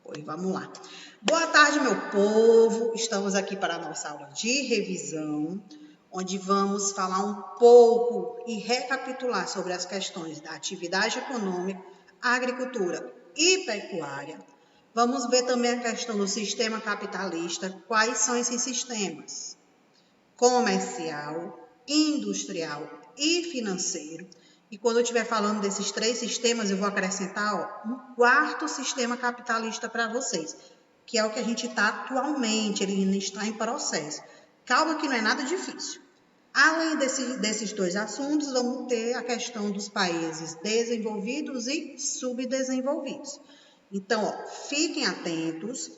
Pois vamos lá. Boa tarde, meu povo. Estamos aqui para a nossa aula de revisão, onde vamos falar um pouco e recapitular sobre as questões da atividade econômica, agricultura e pecuária. Vamos ver também a questão do sistema capitalista, quais são esses sistemas: comercial, industrial e financeiro. E quando eu estiver falando desses três sistemas, eu vou acrescentar um quarto sistema capitalista para vocês, que é o que a gente está atualmente, ele ainda está em processo. Calma que não é nada difícil. Além desses dois assuntos, vamos ter a questão dos países desenvolvidos e subdesenvolvidos. Então, fiquem atentos.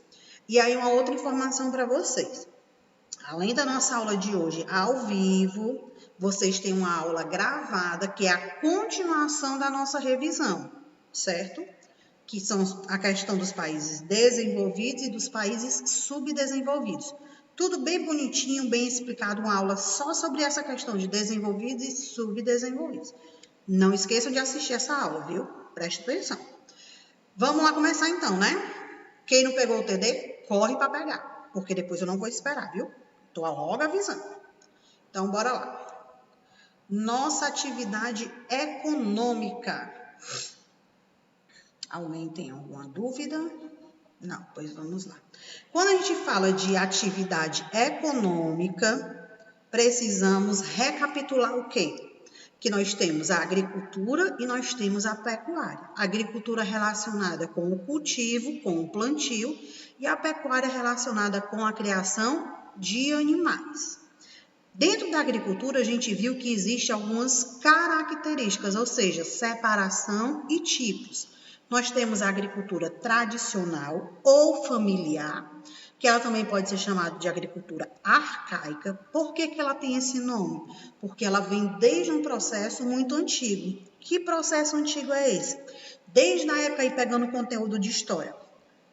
E aí uma outra informação para vocês. Além da nossa aula de hoje ao vivo, vocês têm uma aula gravada, que é a continuação da nossa revisão, certo? Que são a questão dos países desenvolvidos e dos países subdesenvolvidos. Tudo bem bonitinho, bem explicado, uma aula só sobre essa questão de desenvolvidos e subdesenvolvidos. Não esqueçam de assistir essa aula, viu? Preste atenção. Vamos lá começar então, né? Quem não pegou o TD, corre para pegar, porque depois eu não vou esperar, viu? Estou logo avisando. Então, bora lá. Nossa atividade econômica. Alguém tem alguma dúvida? Não, pois vamos lá. Quando a gente fala de atividade econômica, precisamos recapitular o quê? Que nós temos a agricultura e nós temos a pecuária. A agricultura relacionada com o cultivo, com o plantio, e a pecuária relacionada com a criação de animais. Dentro da agricultura, a gente viu que existem algumas características, ou seja, separação e tipos. Nós temos a agricultura tradicional ou familiar, que ela também pode ser chamada de agricultura arcaica. Por que ela tem esse nome? Porque ela vem desde um processo muito antigo. Que processo antigo é esse? Desde a época, aí pegando conteúdo de história,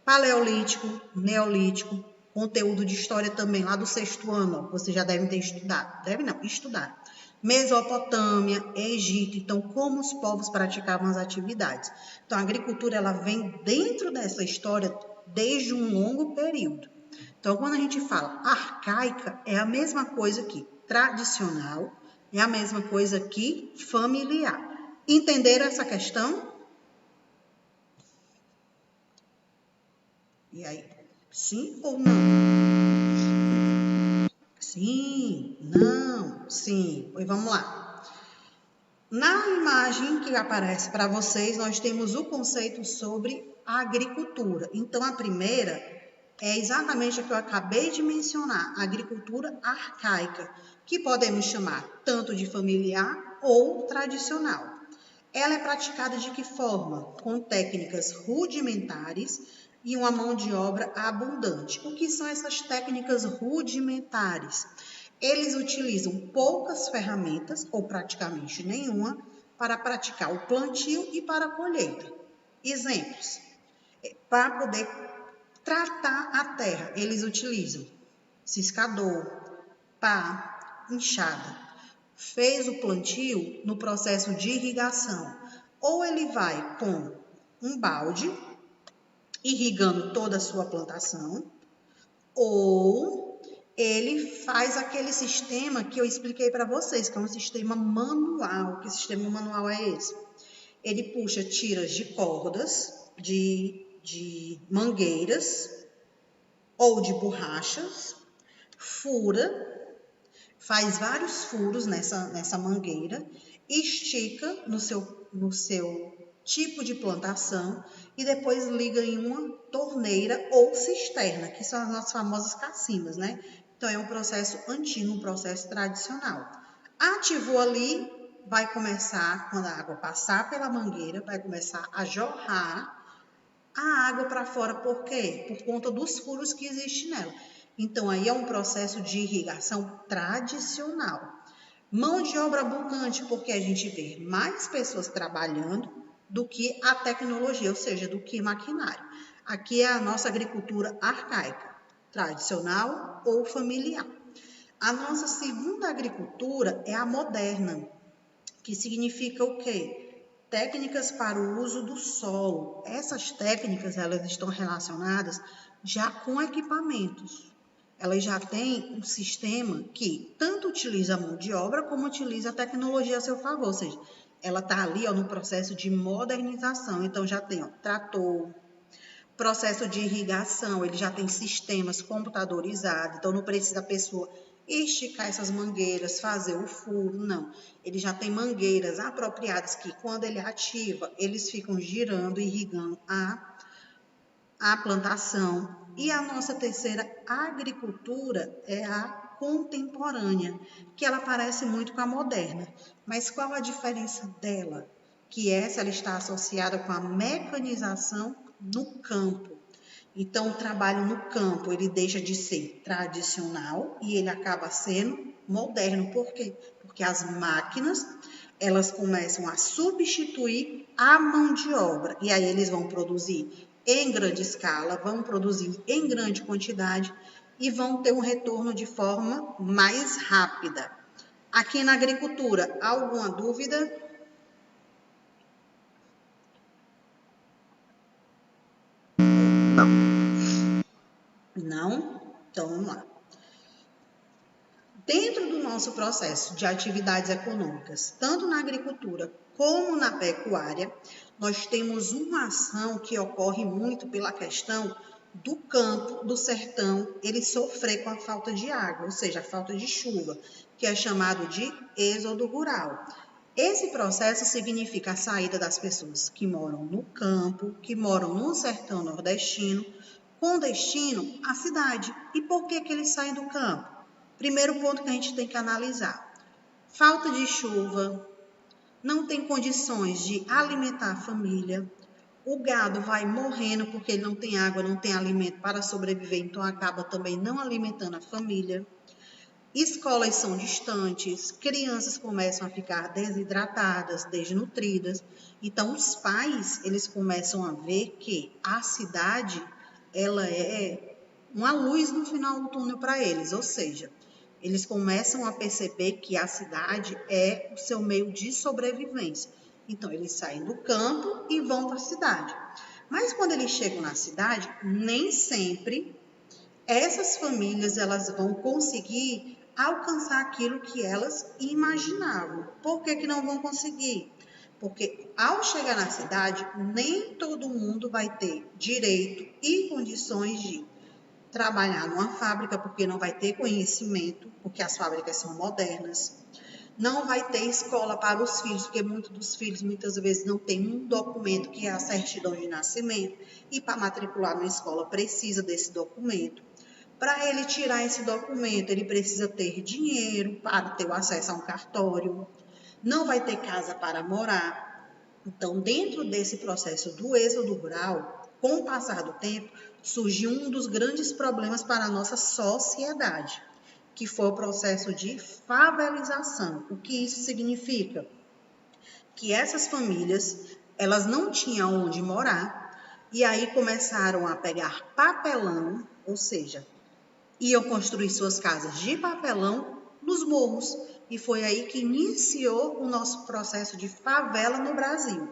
paleolítico, neolítico, conteúdo de história também, lá do 6º ano, vocês já devem ter estudado. Devem não, estudar. Mesopotâmia, Egito, então como os povos praticavam as atividades. Então a agricultura ela vem dentro dessa história desde um longo período. Então quando a gente fala arcaica, é a mesma coisa que tradicional, é a mesma coisa que familiar. Entenderam essa questão? E aí, sim ou não? Sim, não, sim. Pois vamos lá. Na imagem que aparece para vocês, nós temos o conceito sobre agricultura. Então, a primeira é exatamente a que eu acabei de mencionar, agricultura arcaica, que podemos chamar tanto de familiar ou tradicional. Ela é praticada de que forma? Com técnicas rudimentares e uma mão de obra abundante. O que são essas técnicas rudimentares? Eles utilizam poucas ferramentas, ou praticamente nenhuma, para praticar o plantio e para a colheita. Exemplos. Para poder tratar a terra, eles utilizam ciscador, pá, enxada. Fez o plantio no processo de irrigação, ou ele vai com um balde, irrigando toda a sua plantação, ou ele faz aquele sistema que eu expliquei para vocês, que é um sistema manual. Que sistema manual é esse? Ele puxa tiras de cordas, de mangueiras ou de borrachas, fura, faz vários furos nessa mangueira, estica no seu tipo de plantação e depois liga em uma torneira ou cisterna, que são as nossas famosas cacimbas, né? Então, é um processo antigo, um processo tradicional. Ativou ali, vai começar, quando a água passar pela mangueira, vai começar a jorrar a água para fora. Por quê? Por conta dos furos que existem nela. Então, aí é um processo de irrigação tradicional. Mão de obra abundante, porque a gente vê mais pessoas trabalhando do que a tecnologia, ou seja, do que maquinário. Aqui é a nossa agricultura arcaica, tradicional ou familiar. A nossa segunda agricultura é a moderna, que significa o quê? técnicas para o uso do solo. Essas técnicas, elas estão relacionadas já com equipamentos. Elas já têm um sistema que tanto utiliza a mão de obra como utiliza a tecnologia a seu favor, ou seja, ela está ali no processo de modernização. Então já tem trator, processo de irrigação, ele já tem sistemas computadorizados, então não precisa a pessoa esticar essas mangueiras, fazer o furo, não. Ele já tem mangueiras apropriadas que, quando ele ativa, eles ficam girando, irrigando a plantação. E a nossa terceira agricultura é a contemporânea, que ela parece muito com a moderna. Mas qual a diferença dela? Que essa ela está associada com a mecanização no campo. Então, o trabalho no campo, ele deixa de ser tradicional e ele acaba sendo moderno. Por quê? Porque as máquinas, elas começam a substituir a mão de obra. E aí eles vão produzir em grande escala, vão produzir em grande quantidade e vão ter um retorno de forma mais rápida. Aqui na agricultura, alguma dúvida? Não? Então, vamos lá. Dentro do nosso processo de atividades econômicas, tanto na agricultura como na pecuária, nós temos uma ação que ocorre muito pela questão do campo, do sertão, ele sofrer com a falta de água, ou seja, a falta de chuva, que é chamado de êxodo rural. Esse processo significa a saída das pessoas que moram no campo, que moram no sertão nordestino, com destino à cidade. E por que eles saem do campo? Primeiro ponto que a gente tem que analisar: falta de chuva, não tem condições de alimentar a família, o gado vai morrendo porque ele não tem água, não tem alimento para sobreviver, então acaba também não alimentando a família. Escolas são distantes, crianças começam a ficar desidratadas, desnutridas. Então, os pais, eles começam a ver que a cidade, ela é uma luz no final do túnel para eles, ou seja, eles começam a perceber que a cidade é o seu meio de sobrevivência. Então, eles saem do campo e vão para a cidade. Mas quando eles chegam na cidade, nem sempre essas famílias elas vão conseguir alcançar aquilo que elas imaginavam. Por que não vão conseguir? Porque ao chegar na cidade, nem todo mundo vai ter direito e condições de trabalhar numa fábrica, porque não vai ter conhecimento, porque as fábricas são modernas. Não vai ter escola para os filhos, porque muitos dos filhos muitas vezes não tem um documento que é a certidão de nascimento, e para matricular na escola precisa desse documento. Para ele tirar esse documento, ele precisa ter dinheiro para ter o acesso a um cartório. Não vai ter casa para morar. Então, dentro desse processo do êxodo rural, com o passar do tempo, surgiu um dos grandes problemas para a nossa sociedade, que foi o processo de favelização. O que isso significa? Que essas famílias, elas não tinham onde morar, e aí começaram a pegar papelão, ou seja, iam construir suas casas de papelão nos morros. E foi aí que iniciou o nosso processo de favela no Brasil.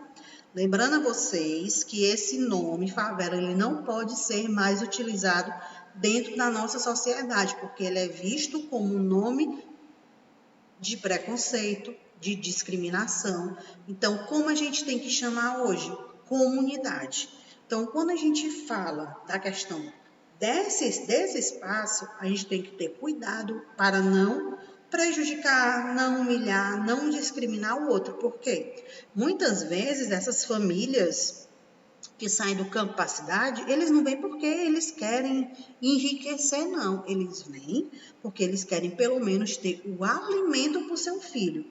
Lembrando a vocês que esse nome, favela, ele não pode ser mais utilizado dentro da nossa sociedade, porque ele é visto como um nome de preconceito, de discriminação. Então, como a gente tem que chamar hoje? Comunidade. Então, quando a gente fala da questão desse espaço, a gente tem que ter cuidado para não prejudicar, não humilhar, não discriminar o outro. Por quê? Muitas vezes essas famílias que saem do campo para a cidade, eles não vêm porque eles querem enriquecer, não. Eles vêm porque eles querem pelo menos ter o alimento para o seu filho.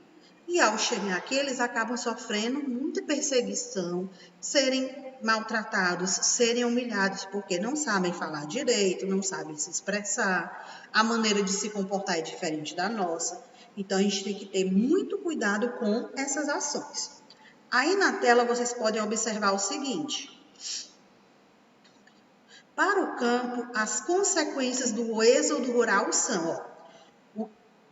E ao chegar aqui, eles acabam sofrendo muita perseguição, serem maltratados, serem humilhados, porque não sabem falar direito, não sabem se expressar, a maneira de se comportar é diferente da nossa. Então, a gente tem que ter muito cuidado com essas ações. Aí na tela vocês podem observar o seguinte: para o campo, as consequências do êxodo rural são,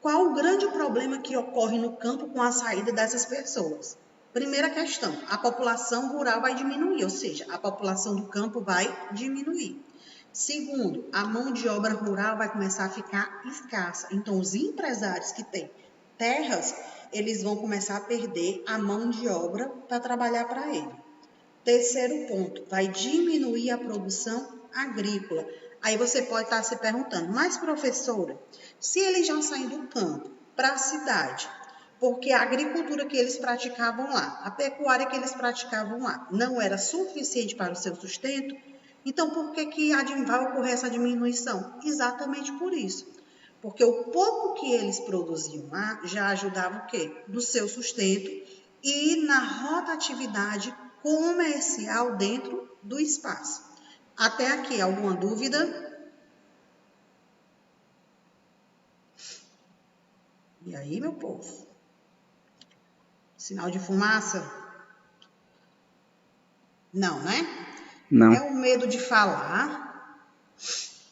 qual o grande problema que ocorre no campo com a saída dessas pessoas? Primeira questão, a população rural vai diminuir, ou seja, a população do campo vai diminuir. Segundo, a mão de obra rural vai começar a ficar escassa. Então, os empresários que têm terras, eles vão começar a perder a mão de obra para trabalhar para ele. Terceiro ponto, vai diminuir a produção agrícola. Aí você pode estar se perguntando, mas professora, se eles já saem do campo para a cidade, porque a agricultura que eles praticavam lá, a pecuária que eles praticavam lá, não era suficiente para o seu sustento, então por que vai ocorrer essa diminuição? Exatamente por isso. Porque o pouco que eles produziam lá já ajudava o quê? No seu sustento e na rotatividade comercial dentro do espaço. Até aqui, alguma dúvida? E aí, meu povo? Sinal de fumaça? Não, né? Não. É o medo de falar.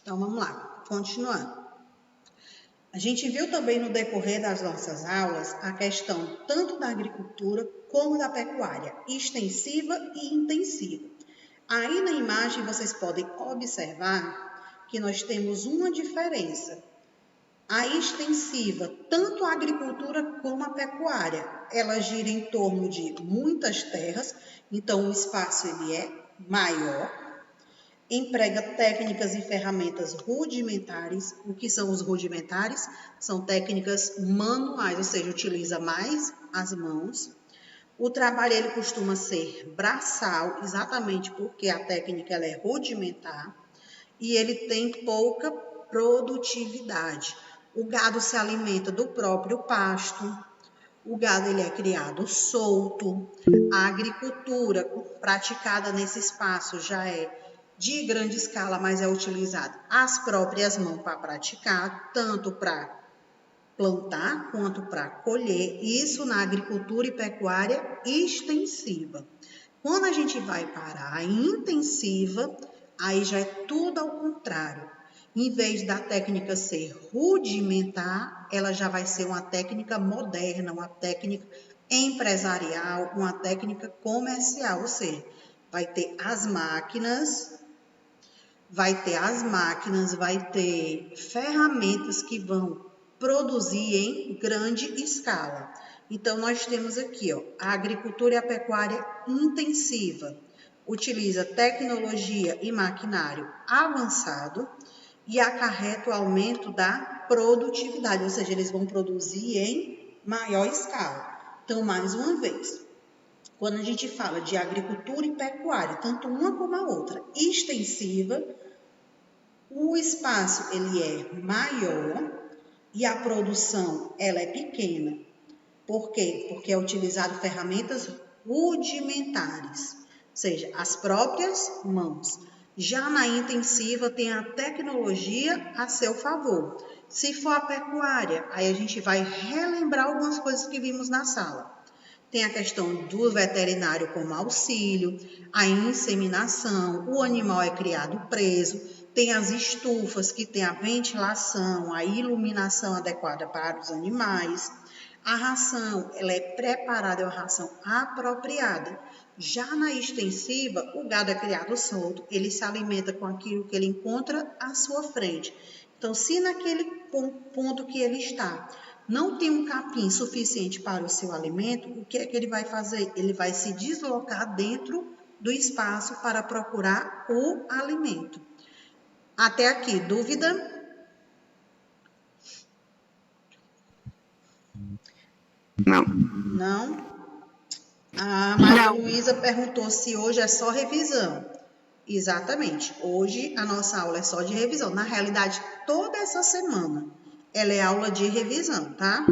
Então, vamos lá, continuando. A gente viu também no decorrer das nossas aulas a questão tanto da agricultura como da pecuária, extensiva e intensiva. Aí na imagem vocês podem observar que nós temos uma diferença. A extensiva, tanto a agricultura como a pecuária, ela gira em torno de muitas terras, então o espaço ele é maior, emprega técnicas e ferramentas rudimentares. O que são os rudimentares? São técnicas manuais, ou seja, utiliza mais as mãos. O trabalho ele costuma ser braçal, exatamente porque a técnica ela é rudimentar e ele tem pouca produtividade. O gado se alimenta do próprio pasto, o gado ele é criado solto, a agricultura praticada nesse espaço já é de grande escala, mas é utilizada as próprias mãos para praticar, tanto para plantar quanto para colher, isso na agricultura e pecuária extensiva. Quando a gente vai para a intensiva, aí já é tudo ao contrário. Em vez da técnica ser rudimentar, ela já vai ser uma técnica moderna, uma técnica empresarial, uma técnica comercial, ou seja, vai ter as máquinas, vai ter ferramentas que vão produzir em grande escala. Então, nós temos aqui a agricultura e a pecuária intensiva. Utiliza tecnologia e maquinário avançado e acarreta o aumento da produtividade, ou seja, eles vão produzir em maior escala. Então, mais uma vez, quando a gente fala de agricultura e pecuária, tanto uma como a outra, extensiva, o espaço ele é maior e a produção ela é pequena. Por quê? Porque é utilizado ferramentas rudimentares, ou seja, as próprias mãos. Já na intensiva tem a tecnologia a seu favor. Se for a pecuária, aí a gente vai relembrar algumas coisas que vimos na sala. Tem a questão do veterinário como auxílio, a inseminação, o animal é criado preso, tem as estufas que tem a ventilação, a iluminação adequada para os animais. A ração, ela é preparada, é uma ração apropriada. Já na extensiva, o gado é criado solto, ele se alimenta com aquilo que ele encontra à sua frente. Então, se naquele ponto que ele está, não tem um capim suficiente para o seu alimento, o que é que ele vai fazer? Ele vai se deslocar dentro do espaço para procurar o alimento. Até aqui, dúvida? Não. Não? A Maria Luísa perguntou se hoje é só revisão. Exatamente. Hoje a nossa aula é só de revisão. Na realidade, toda essa semana ela é aula de revisão, tá?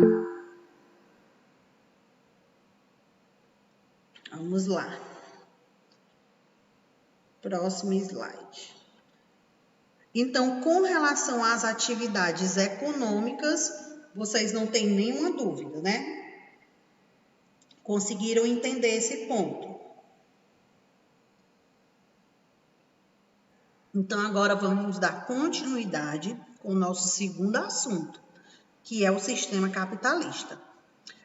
Vamos lá. Próximo slide. Então, com relação às atividades econômicas, vocês não têm nenhuma dúvida, né? Conseguiram entender esse ponto? Então, agora vamos dar continuidade com o nosso segundo assunto, que é o sistema capitalista.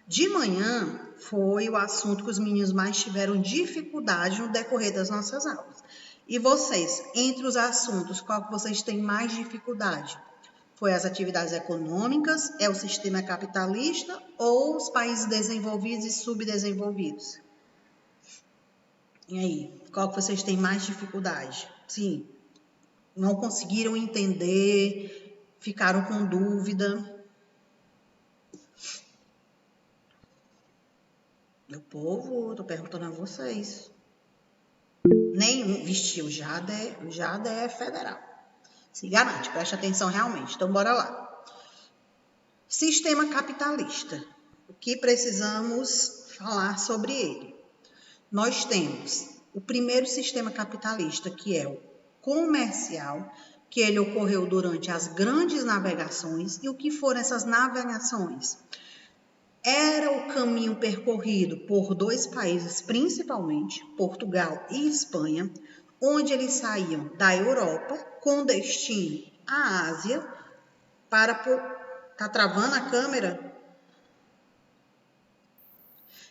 De manhã, foi o assunto que os meninos mais tiveram dificuldade no decorrer das nossas aulas. E vocês, entre os assuntos, qual que vocês têm mais dificuldade? Foi as atividades econômicas, é o sistema capitalista ou os países desenvolvidos e subdesenvolvidos? E aí, qual que vocês têm mais dificuldade? Sim, não conseguiram entender, ficaram com dúvida. Meu povo, estou perguntando a vocês. Nenhum, vixe, o Jada é federal. Se garante, preste atenção realmente. Então, bora lá. Sistema capitalista. O que precisamos falar sobre ele? Nós temos o primeiro sistema capitalista, que é o comercial, que ele ocorreu durante as grandes navegações. E o que foram essas navegações? Era o caminho percorrido por dois países, principalmente Portugal e Espanha, onde eles saíam da Europa com destino à Ásia para... Tá travando a câmera?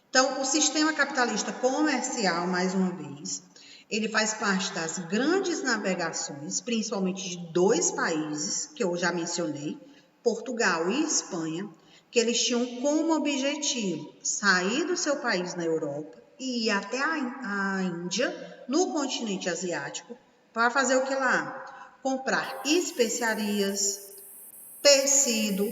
Então, o sistema capitalista comercial, mais uma vez, ele faz parte das grandes navegações, principalmente de dois países, que eu já mencionei, Portugal e Espanha, que eles tinham como objetivo sair do seu país na Europa e ir até a Índia, no continente asiático, para fazer o que lá? Comprar especiarias, tecido,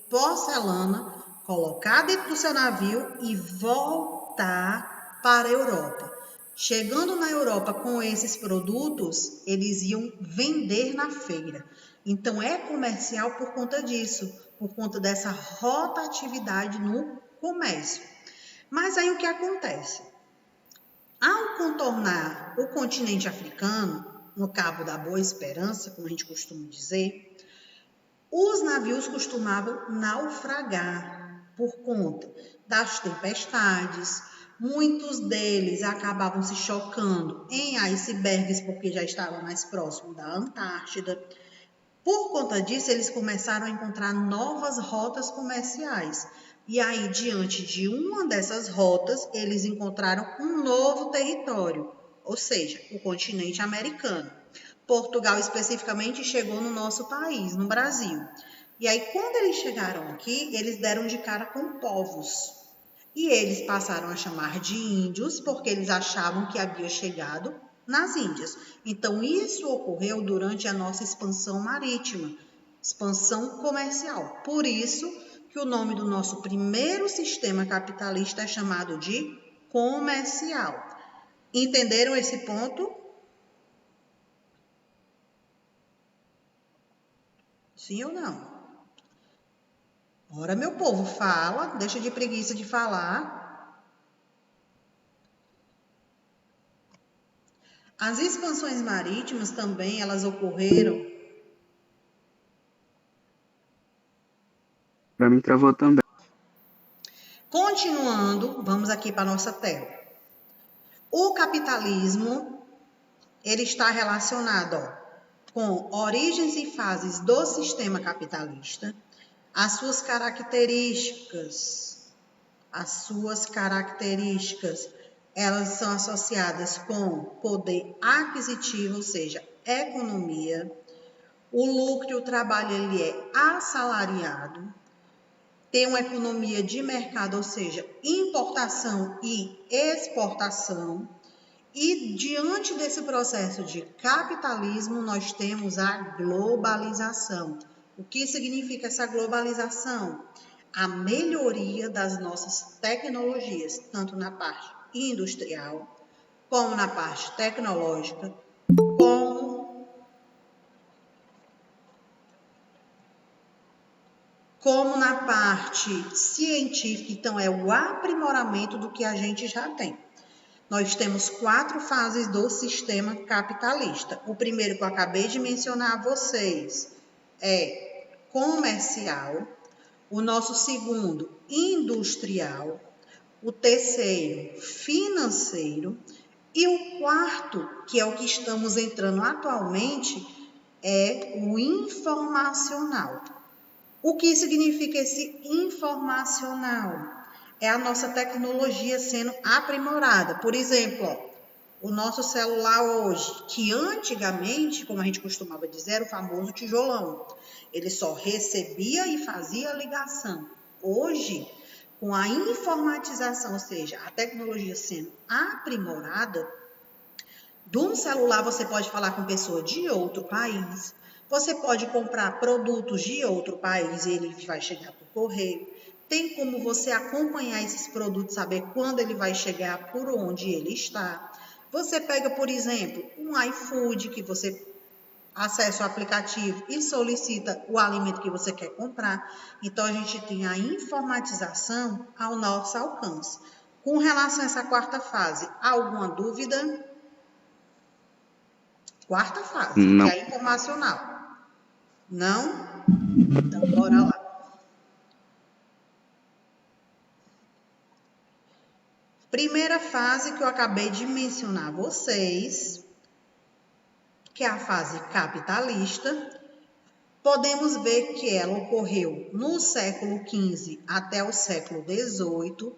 porcelana, colocar dentro do seu navio e voltar para a Europa. Chegando na Europa com esses produtos, eles iam vender na feira. Então, é comercial por conta disso, por conta dessa rotatividade no comércio. Mas aí o que acontece? Ao contornar o continente africano, no Cabo da Boa Esperança, como a gente costuma dizer, os navios costumavam naufragar por conta das tempestades. Muitos deles acabavam se chocando em icebergs, porque já estava mais próximo da Antártida. Por conta disso, eles começaram a encontrar novas rotas comerciais. E aí, diante de uma dessas rotas, eles encontraram um novo território, ou seja, o continente americano. Portugal, especificamente, chegou no nosso país, no Brasil. E aí, quando eles chegaram aqui, eles deram de cara com povos. E eles passaram a chamar de índios, porque eles achavam que havia chegado nas Índias. Então, isso ocorreu durante a nossa expansão marítima, expansão comercial. Por isso que o nome do nosso primeiro sistema capitalista é chamado de comercial. Entenderam esse ponto? Sim ou não? Ora, meu povo, fala, deixa de preguiça de falar. As expansões marítimas também, elas ocorreram. Para mim travou também. Continuando, vamos aqui para a nossa tela. O capitalismo, ele está relacionado com origens e fases do sistema capitalista, as suas características, elas são associadas com poder aquisitivo, ou seja, economia. O lucro e o trabalho ele é assalariado. Tem uma economia de mercado, ou seja, importação e exportação. E diante desse processo de capitalismo, nós temos a globalização. O que significa essa globalização? A melhoria das nossas tecnologias, tanto na parte industrial, como na parte tecnológica, como na parte científica. Então, é o aprimoramento do que a gente já tem. Nós temos 4 fases do sistema capitalista. O primeiro que eu acabei de mencionar a vocês é comercial. O nosso segundo, industrial. O terceiro, financeiro. E o quarto, que é o que estamos entrando atualmente, é o informacional. O que significa esse informacional? é a nossa tecnologia sendo aprimorada. Por exemplo, ó, o nosso celular hoje, que antigamente, como a gente costumava dizer, era o famoso tijolão. Ele só recebia e fazia a ligação. Hoje, com a informatização, ou seja, a tecnologia sendo aprimorada, de um celular você pode falar com pessoa de outro país, você pode comprar produtos de outro país e ele vai chegar por correio. Tem como você acompanhar esses produtos, saber quando ele vai chegar, por onde ele está. Você pega, por exemplo, um iFood, que você acessa o aplicativo e solicita o alimento que você quer comprar. Então, a gente tem a informatização ao nosso alcance. Com relação a essa quarta fase, alguma dúvida? Quarta fase, que Não. é a informacional. Não? Então, bora lá. Primeira fase que eu acabei de mencionar a vocês, que é a fase capitalista, podemos ver que ela ocorreu no século XV até o século XVIII.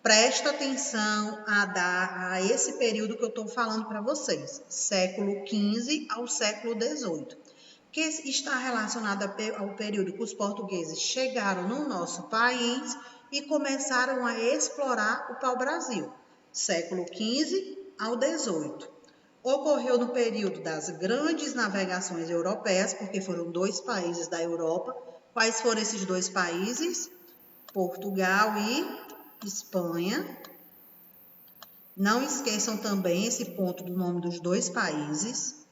Presta atenção a esse período que eu estou falando para vocês, século XV ao século XVIII, que está relacionado ao período que os portugueses chegaram no nosso país e começaram a explorar o pau-brasil, século XV ao XVIII. Ocorreu no período das grandes navegações europeias, porque foram 2 países da Europa. Quais foram esses 2 países? Portugal e Espanha. Não esqueçam também esse ponto do nome dos 2 países.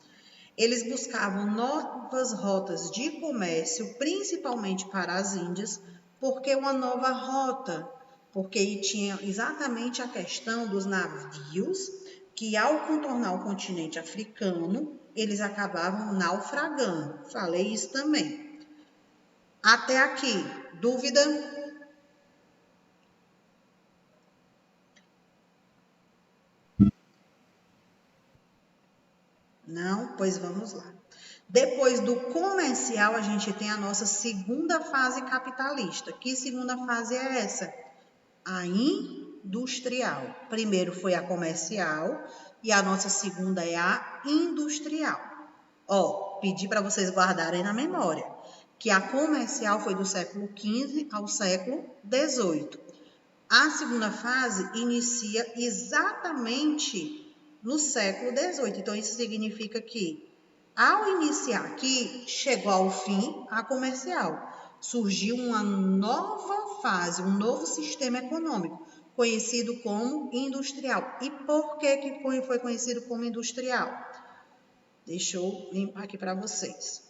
Eles buscavam novas rotas de comércio, principalmente para as Índias, porque uma nova rota, porque tinha exatamente a questão dos navios que, ao contornar o continente africano, eles acabavam naufragando. Falei isso também. Até aqui, dúvida? Não? Pois vamos lá. Depois do comercial, a gente tem a nossa segunda fase capitalista. Que segunda fase é essa? A industrial. Primeiro foi a comercial e a nossa segunda é a industrial. Ó, pedi para vocês guardarem na memória que a comercial foi do século XV ao século XVIII. A segunda fase inicia exatamente no século XVIII. Então, isso significa que, ao iniciar aqui, chegou ao fim a comercial. Surgiu uma nova fase, um novo sistema econômico, conhecido como industrial. E por que foi conhecido como industrial? Deixa eu limpar aqui para vocês.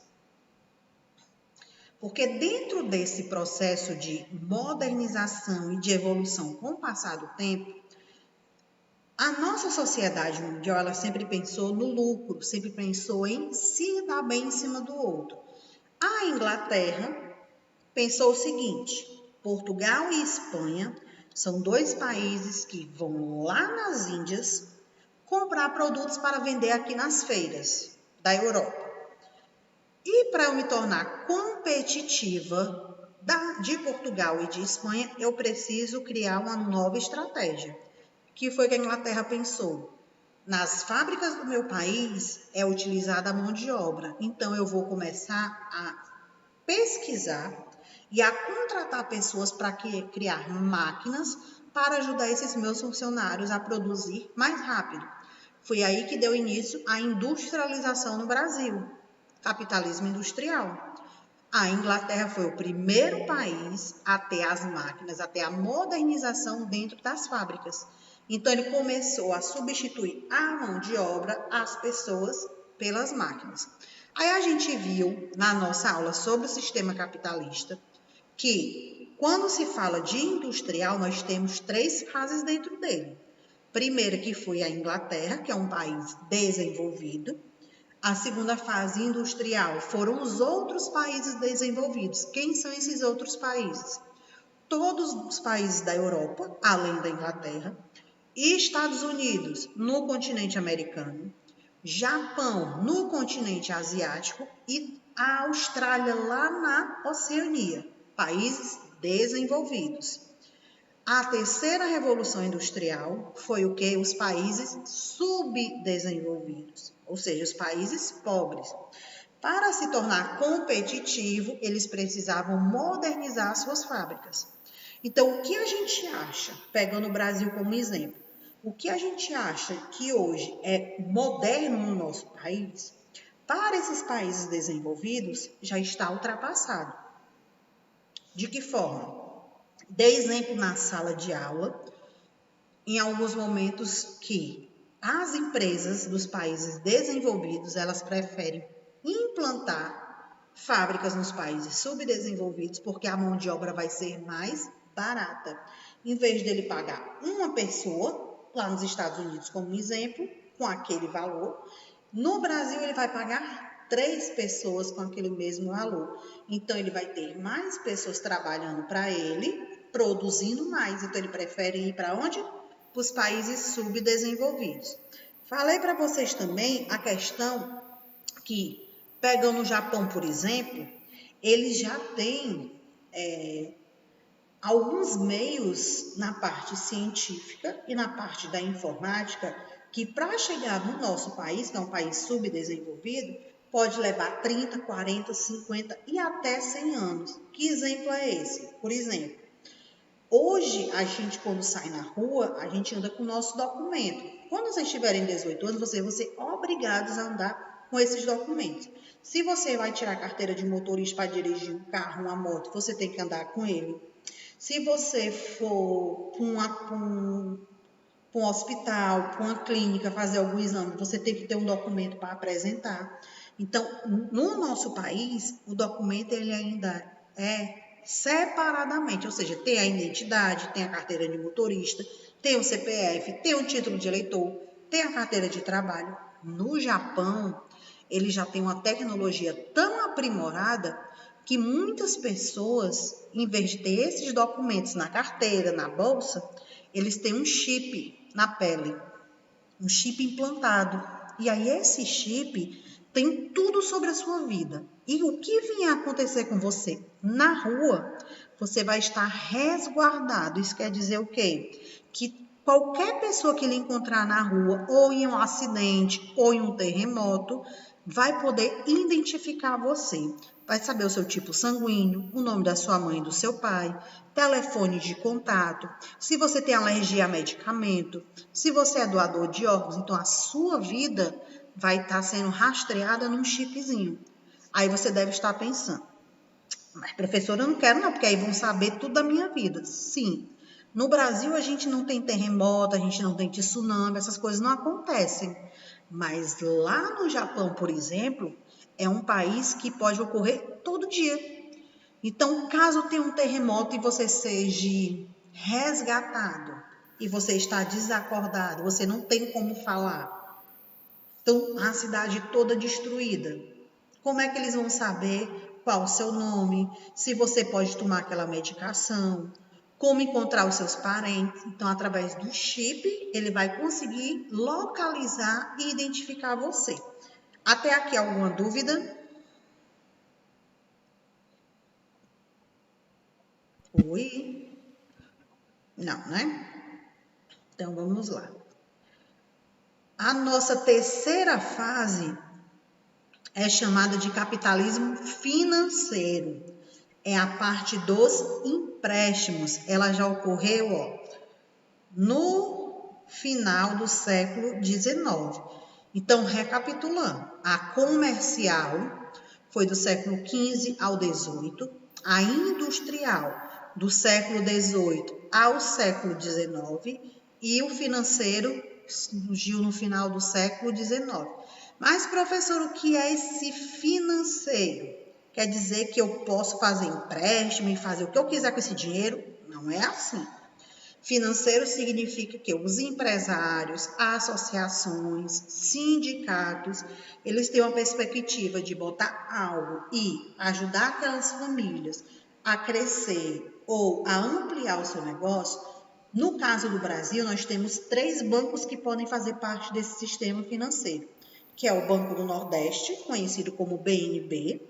Porque dentro desse processo de modernização e de evolução com o passar do tempo, a nossa sociedade mundial, ela sempre pensou no lucro, sempre pensou em se dar bem em cima do outro. A Inglaterra pensou o seguinte: Portugal e Espanha são 2 países que vão lá nas Índias comprar produtos para vender aqui nas feiras da Europa. E para eu me tornar competitiva de Portugal e de Espanha, eu preciso criar uma nova estratégia. Que foi que a Inglaterra pensou? Nas fábricas do meu país é utilizada a mão de obra, então eu vou começar a pesquisar e a contratar pessoas para criar máquinas para ajudar esses meus funcionários a produzir mais rápido. Foi aí que deu início à industrialização no Brasil, capitalismo industrial. A Inglaterra foi o primeiro país a ter as máquinas, a ter a modernização dentro das fábricas. Então, ele começou a substituir a mão de obra, as pessoas, pelas máquinas. Aí a gente viu na nossa aula sobre o sistema capitalista que, quando se fala de industrial, nós temos 3 fases dentro dele. Primeira, que foi a Inglaterra, que é um país desenvolvido. A segunda fase industrial foram os outros países desenvolvidos. Quem são esses outros países? Todos os países da Europa, além da Inglaterra, e Estados Unidos no continente americano, Japão no continente asiático e a Austrália lá na Oceania, países desenvolvidos. A terceira revolução industrial foi o que? Os países subdesenvolvidos, ou seja, os países pobres. Para se tornar competitivo, eles precisavam modernizar suas fábricas. Então, o que a gente acha, pegando o Brasil como exemplo, o que a gente acha que hoje é moderno no nosso país, para esses países desenvolvidos, já está ultrapassado. De que forma? Dei exemplo na sala de aula, em alguns momentos que as empresas dos países desenvolvidos, elas preferem implantar fábricas nos países subdesenvolvidos, porque a mão de obra vai ser mais barata. Em vez dele pagar uma pessoa, lá nos Estados Unidos, como um exemplo, com aquele valor, no Brasil ele vai pagar 3 pessoas com aquele mesmo valor. Então, ele vai ter mais pessoas trabalhando para ele, produzindo mais. Então, ele prefere ir para onde? Para os países subdesenvolvidos. Falei para vocês também a questão que, pegando o Japão, por exemplo, eles já têm alguns meios na parte científica e na parte da informática que, para chegar no nosso país, que é um país subdesenvolvido, pode levar 30, 40, 50 e até 100 anos. Que exemplo é esse? Por exemplo, hoje, a gente, quando sai na rua, a gente anda com o nosso documento. Quando vocês tiverem 18 anos, vocês vão ser obrigados a andar com esses documentos. Se você vai tirar a carteira de motorista para dirigir um carro, uma moto, você tem que andar com ele. Se você for para um hospital, para uma clínica, fazer algum exame, você tem que ter um documento para apresentar. Então, no nosso país, o documento ele ainda é separadamente, ou seja, tem a identidade, tem a carteira de motorista, tem o CPF, tem o título de eleitor, tem a carteira de trabalho. No Japão, ele já tem uma tecnologia tão aprimorada que muitas pessoas, em vez de ter esses documentos na carteira, na bolsa, eles têm um chip na pele, um chip implantado. E aí esse chip tem tudo sobre a sua vida. E o que vier a acontecer com você na rua, você vai estar resguardado. Isso quer dizer o quê? Que qualquer pessoa que lhe encontrar na rua, ou em um acidente, ou em um terremoto, vai poder identificar você. Vai saber o seu tipo sanguíneo, o nome da sua mãe e do seu pai, telefone de contato, se você tem alergia a medicamento, se você é doador de órgãos. Então, a sua vida vai estar sendo rastreada num chipzinho. Aí você deve estar pensando, mas professora, eu não quero não, porque aí vão saber tudo da minha vida. Sim, no Brasil a gente não tem terremoto, a gente não tem tsunami, essas coisas não acontecem. Mas lá no Japão, por exemplo, é um país que pode ocorrer todo dia. Então, caso tenha um terremoto e você seja resgatado, e você está desacordado, você não tem como falar, então a cidade toda destruída, como é que eles vão saber qual o seu nome, se você pode tomar aquela medicação, como encontrar os seus parentes? Então, através do chip, ele vai conseguir localizar e identificar você. Até aqui, alguma dúvida? Oi? Não, né? Então, vamos lá. A nossa terceira fase é chamada de capitalismo financeiro. É a parte dos empréstimos. Ela já ocorreu no final do século XIX. Então, recapitulando, a comercial foi do século XV ao XVIII, a industrial do século XVIII ao século XIX e o financeiro surgiu no final do século XIX. Mas, professor, o que é esse financeiro? Quer dizer que eu posso fazer empréstimo e fazer o que eu quiser com esse dinheiro? Não é assim. Financeiro significa que os empresários, associações, sindicatos, eles têm uma perspectiva de botar algo e ajudar aquelas famílias a crescer ou a ampliar o seu negócio. No caso do Brasil, nós temos 3 bancos que podem fazer parte desse sistema financeiro, que é o Banco do Nordeste, conhecido como BNB,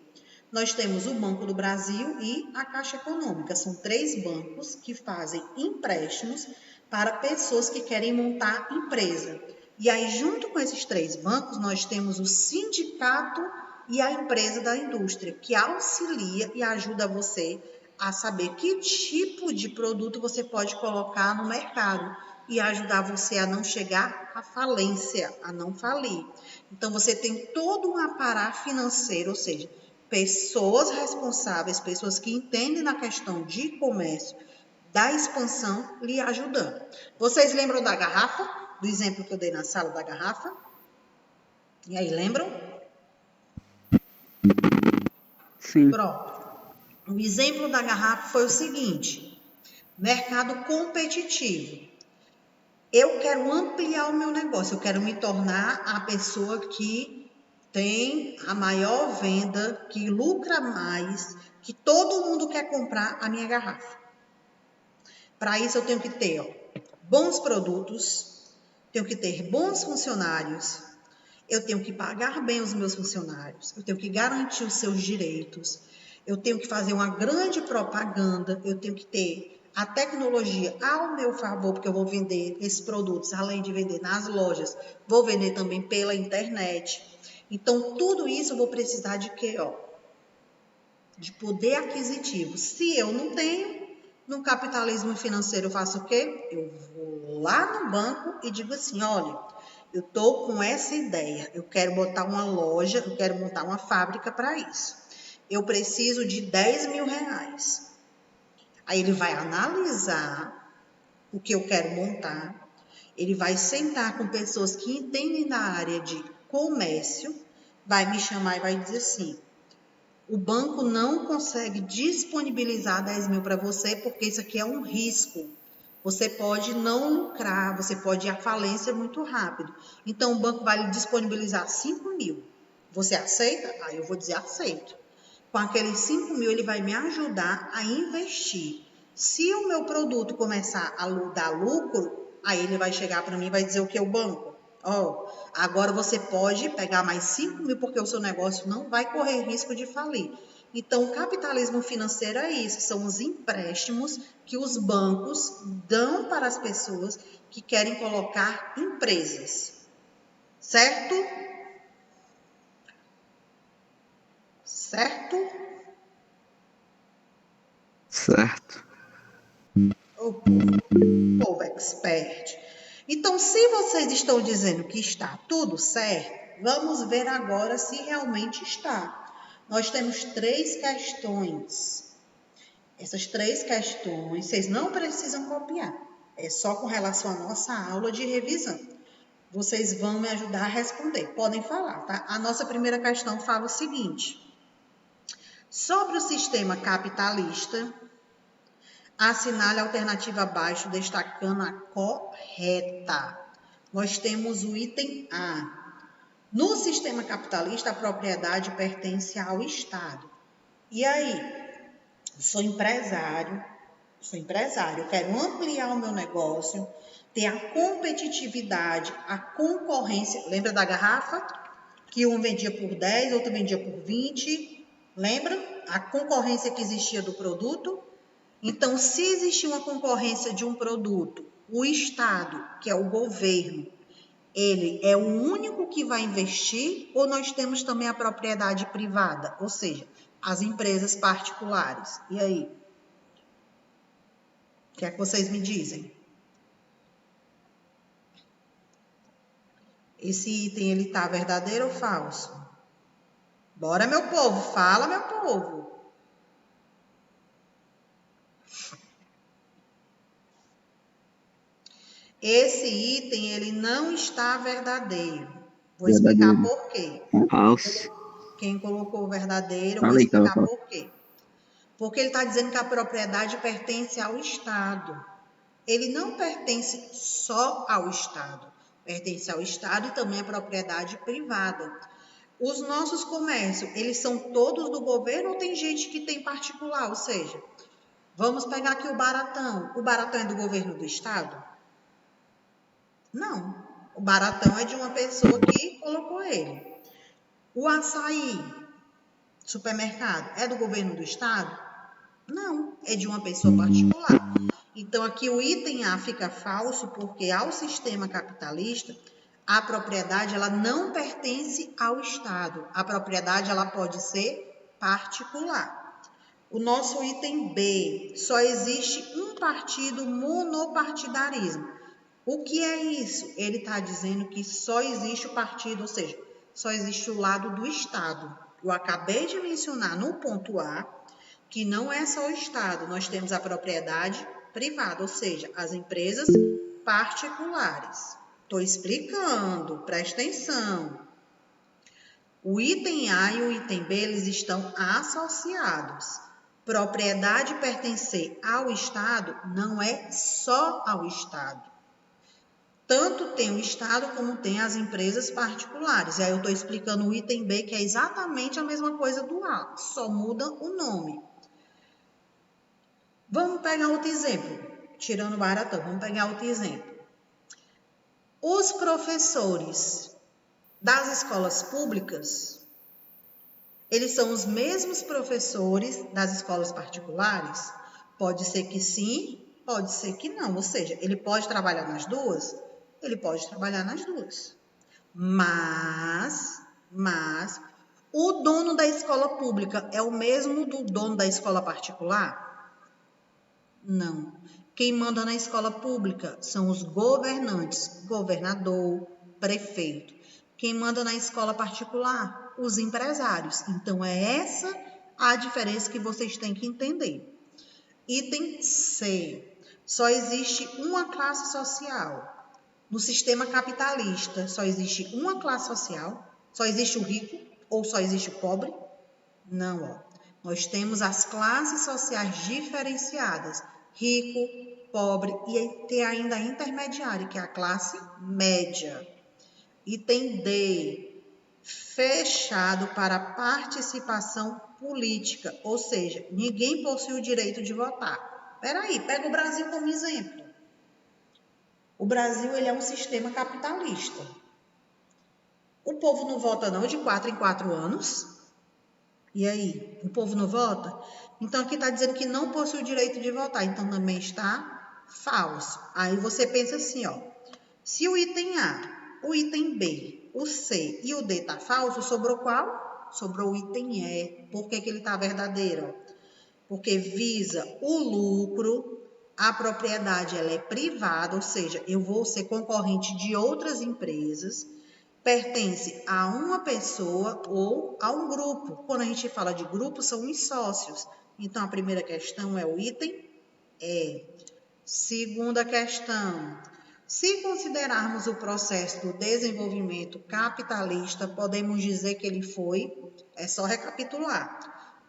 Nós temos o Banco do Brasil e a Caixa Econômica. São 3 bancos que fazem empréstimos para pessoas que querem montar empresa. E aí, junto com esses 3 bancos, nós temos o sindicato e a empresa da indústria, que auxilia e ajuda você a saber que tipo de produto você pode colocar no mercado e ajudar você a não chegar à falência, a não falir. Então, você tem todo um aparato financeiro, ou seja, pessoas responsáveis, pessoas que entendem na questão de comércio, da expansão, lhe ajudando. Vocês lembram da garrafa? Do exemplo que eu dei na sala da garrafa? E aí, lembram? Sim. Pronto. O exemplo da garrafa foi o seguinte: mercado competitivo. Eu quero ampliar o meu negócio, eu quero me tornar a pessoa que tem a maior venda, que lucra mais, que todo mundo quer comprar a minha garrafa. Para isso eu tenho que ter bons produtos, tenho que ter bons funcionários, eu tenho que pagar bem os meus funcionários, eu tenho que garantir os seus direitos, eu tenho que fazer uma grande propaganda, eu tenho que ter a tecnologia ao meu favor, porque eu vou vender esses produtos, além de vender nas lojas, vou vender também pela internet. Então, tudo isso eu vou precisar de quê? De poder aquisitivo. Se eu não tenho, no capitalismo financeiro eu faço o quê? Eu vou lá no banco e digo assim, olha, eu estou com essa ideia, eu quero botar uma loja, eu quero montar uma fábrica para isso. Eu preciso de 10 mil reais. Aí ele vai analisar o que eu quero montar, ele vai sentar com pessoas que entendem da área de comércio, vai me chamar e vai dizer assim, o banco não consegue disponibilizar 10 mil para você porque isso aqui é um risco. Você pode não lucrar, você pode ir à falência muito rápido. Então, o banco vai lhe disponibilizar 5 mil. Você aceita? Aí eu vou dizer aceito. Com aqueles 5 mil, ele vai me ajudar a investir. Se o meu produto começar a dar lucro, aí ele vai chegar para mim e vai dizer o que? O banco? Agora você pode pegar mais 5 mil porque o seu negócio não vai correr risco de falir. Então, o capitalismo financeiro é isso, são os empréstimos que os bancos dão para as pessoas que querem colocar empresas. Certo? Certo? Certo. O povo expert. Então, se vocês estão dizendo que está tudo certo, vamos ver agora se realmente está. Nós temos 3 questões. Essas 3 questões, vocês não precisam copiar. É só com relação à nossa aula de revisão. Vocês vão me ajudar a responder. Podem falar, tá? A nossa primeira questão fala o seguinte. Sobre o sistema capitalista, assinale a alternativa abaixo, destacando a correta. Nós temos o item A. No sistema capitalista, a propriedade pertence ao Estado. E aí? Sou empresário, eu quero ampliar o meu negócio, ter a competitividade, a concorrência. Lembra da garrafa? Que um vendia por 10, outro vendia por 20. Lembra? A concorrência que existia do produto. Então, se existir uma concorrência de um produto, o Estado, que é o governo, ele é o único que vai investir ou nós temos também a propriedade privada, ou seja, as empresas particulares? E aí? O que é que vocês me dizem? Esse item, ele tá verdadeiro ou falso? Bora, meu povo, fala, meu povo. Esse item, ele não está verdadeiro. Vou explicar por quê. Falso. Quem colocou verdadeiro, eu vou Falei que tava explicar falso. por quê. Porque ele está dizendo que a propriedade pertence ao Estado. Ele não pertence só ao Estado. Pertence ao Estado e também à propriedade privada. Os nossos comércios, eles são todos do governo ou tem gente que tem particular? Ou seja, vamos pegar aqui o Baratão. O Baratão é do governo do Estado? Não. O Baratão é de uma pessoa que colocou ele. O açaí Supermercado é do governo do estado? Não, é de uma pessoa particular. Então, aqui o item A fica falso porque ao sistema capitalista, a propriedade ela não pertence ao Estado. A propriedade ela pode ser particular. O nosso item B, só existe um partido, monopartidarismo. O que é isso? Ele está dizendo que só existe o partido, ou seja, só existe o lado do Estado. Eu acabei de mencionar no ponto A que não é só o Estado, nós temos a propriedade privada, ou seja, as empresas particulares. Estou explicando, presta atenção. O item A e o item B, eles estão associados. Propriedade pertencer ao Estado não é só ao Estado. Tanto tem o Estado como tem as empresas particulares. E aí eu estou explicando o item B, que é exatamente a mesma coisa do A, só muda o nome. Vamos pegar outro exemplo, tirando o baratão, vamos pegar outro exemplo. Os professores das escolas públicas, eles são os mesmos professores das escolas particulares? Pode ser que sim, pode ser que não. Ou seja, ele pode trabalhar nas duas? Ele pode trabalhar nas duas. Mas o dono da escola pública é o mesmo do dono da escola particular? Não. Quem manda na escola pública são os governantes, governador, prefeito. Quem manda na escola particular? Os empresários. Então, é essa a diferença que vocês têm que entender. Item C. Só existe uma classe social. No sistema capitalista, só existe uma classe social? Só existe o rico ou só existe o pobre? Não, ó. Nós temos as classes sociais diferenciadas. Rico, pobre e tem ainda a intermediária, que é a classe média. Item D, fechado para participação política, ou seja, ninguém possui o direito de votar. Peraí, pega o Brasil como exemplo. O Brasil ele é um sistema capitalista. O povo não vota não de 4 em 4 anos. E aí, o povo não vota? Então, aqui está dizendo que não possui o direito de votar. Então, também está falso. Aí você pensa assim, ó. Se o item A, o item B, o C e o D está falso, sobrou qual? Sobrou o item E. Por que ele está verdadeiro? Porque visa o lucro, a propriedade ela é privada, ou seja, eu vou ser concorrente de outras empresas, pertence a uma pessoa ou a um grupo. Quando a gente fala de grupo, são os sócios. Então, a primeira questão é o item E. Segunda questão. Se considerarmos o processo do desenvolvimento capitalista, podemos dizer que ele foi, é só recapitular.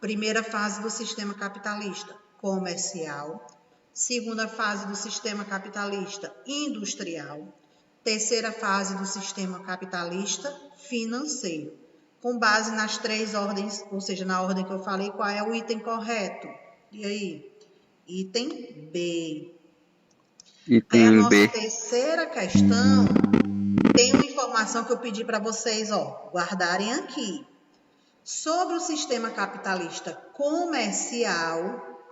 Primeira fase do sistema capitalista, comercial. Segunda fase do sistema capitalista, industrial. Terceira fase do sistema capitalista, financeiro. Com base nas 3 ordens, ou seja, na ordem que eu falei, qual é o item correto? E aí? Item B. Aí a nossa terceira questão tem uma informação que eu pedi para vocês, ó, guardarem aqui. Sobre o sistema capitalista comercial,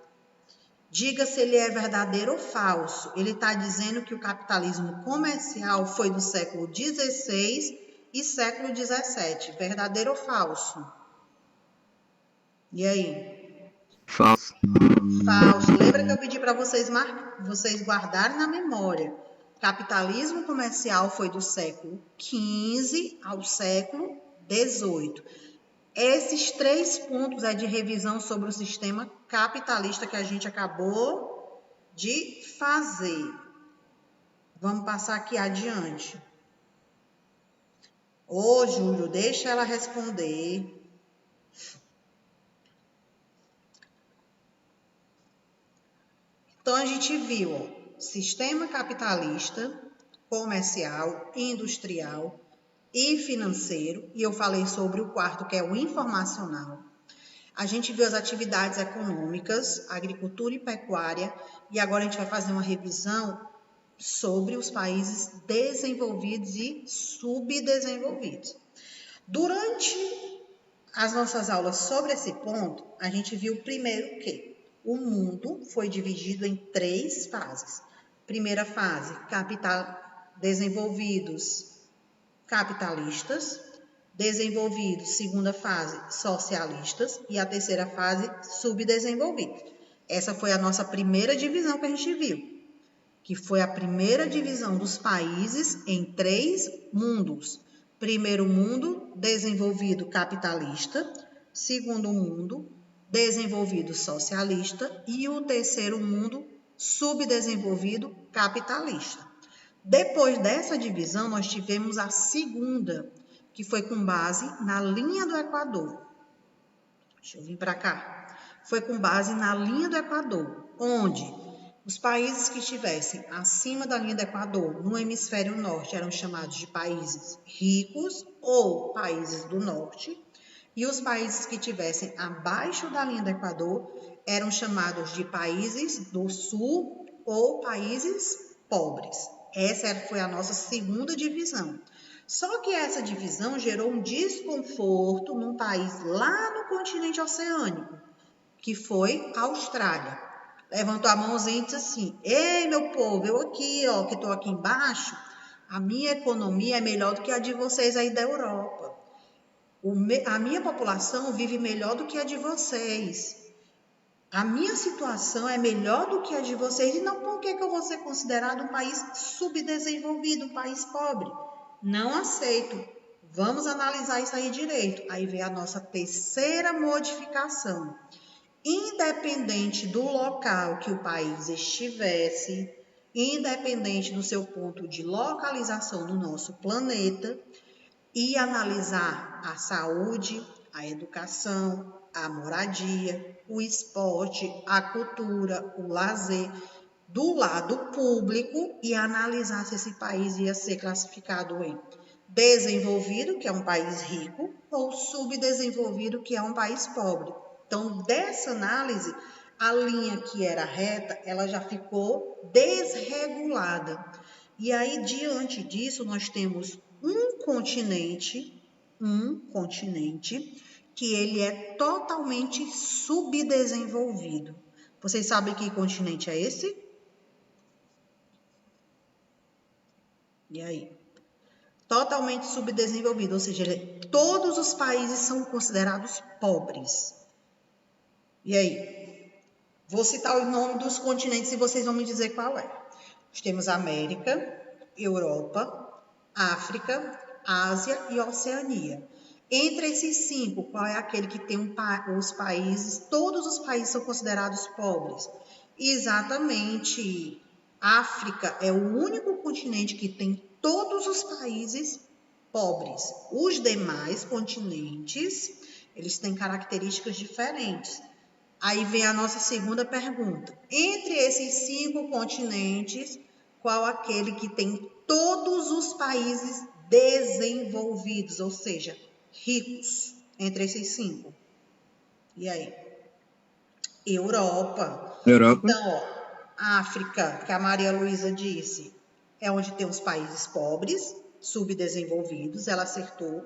diga se ele é verdadeiro ou falso. Ele está dizendo que o capitalismo comercial foi do século XVI e século XVII. Verdadeiro ou falso? E aí? Falso. Falso. Lembra que eu pedi para vocês guardarem na memória? Capitalismo comercial foi do século XV ao século XVIII. Esses 3 pontos é de revisão sobre o sistema capitalista que a gente acabou de fazer. Vamos passar aqui adiante. Ô, Júlio, deixa ela responder. Então, a gente viu, ó, sistema capitalista, comercial, industrial e financeiro. E eu falei sobre o quarto, que é o informacional. A gente viu as atividades econômicas, agricultura e pecuária, e agora a gente vai fazer uma revisão sobre os países desenvolvidos e subdesenvolvidos. Durante as nossas aulas sobre esse ponto, a gente viu primeiro que o mundo foi dividido em 3 fases. Primeira fase, desenvolvidos capitalistas, desenvolvidos, segunda fase, socialistas, e a terceira fase, subdesenvolvidos. Essa foi a nossa primeira divisão que a gente viu, que foi a primeira divisão dos países em 3 mundos. Primeiro mundo, desenvolvido capitalista. Segundo mundo, desenvolvido socialista. E o terceiro mundo, subdesenvolvido capitalista. Depois dessa divisão, nós tivemos a segunda, que foi com base na linha do Equador. Deixa eu vir para cá. Foi com base na linha do Equador, onde os países que estivessem acima da linha do Equador, no hemisfério norte, eram chamados de países ricos ou países do norte, e os países que estivessem abaixo da linha do Equador eram chamados de países do sul ou países pobres. Essa foi a nossa segunda divisão. Só que essa divisão gerou um desconforto num país lá no continente oceânico, que foi a Austrália. Levantou a mãozinha e disse assim: ei, meu povo, eu aqui, ó, que estou aqui embaixo, a minha economia é melhor do que a de vocês aí da Europa. A minha população vive melhor do que a de vocês. A minha situação é melhor do que a de vocês. E não por que eu vou ser considerado um país subdesenvolvido, um país pobre? Não aceito. Vamos analisar isso aí direito. Aí vem a nossa terceira modificação. Independente do local que o país estivesse, independente do seu ponto de localização no nosso planeta, e analisar a saúde, a educação, a moradia, o esporte, a cultura, o lazer, do lado público, e analisar se esse país ia ser classificado em desenvolvido, que é um país rico, ou subdesenvolvido, que é um país pobre. Então, dessa análise, a linha que era reta, ela já ficou desregulada. E aí, diante disso, nós temos um continente, que ele é totalmente subdesenvolvido. Vocês sabem que continente é esse? E aí? Totalmente subdesenvolvido, ou seja, todos os países são considerados pobres. E aí? Vou citar o nome dos continentes e vocês vão me dizer qual é. Nós temos América, Europa, África, Ásia e Oceania. Entre esses 5, qual é aquele que tem os países, todos os países são considerados pobres? Exatamente. África é o único continente que tem todos os países pobres. Os demais continentes, eles têm características diferentes. Aí vem a nossa segunda pergunta. Entre esses 5 continentes, qual aquele que tem todos os países desenvolvidos, ou seja, ricos, entre esses 5? E aí? Europa. Europa. Então, ó, África, que a Maria Luísa disse, é onde tem os países pobres, subdesenvolvidos, ela acertou.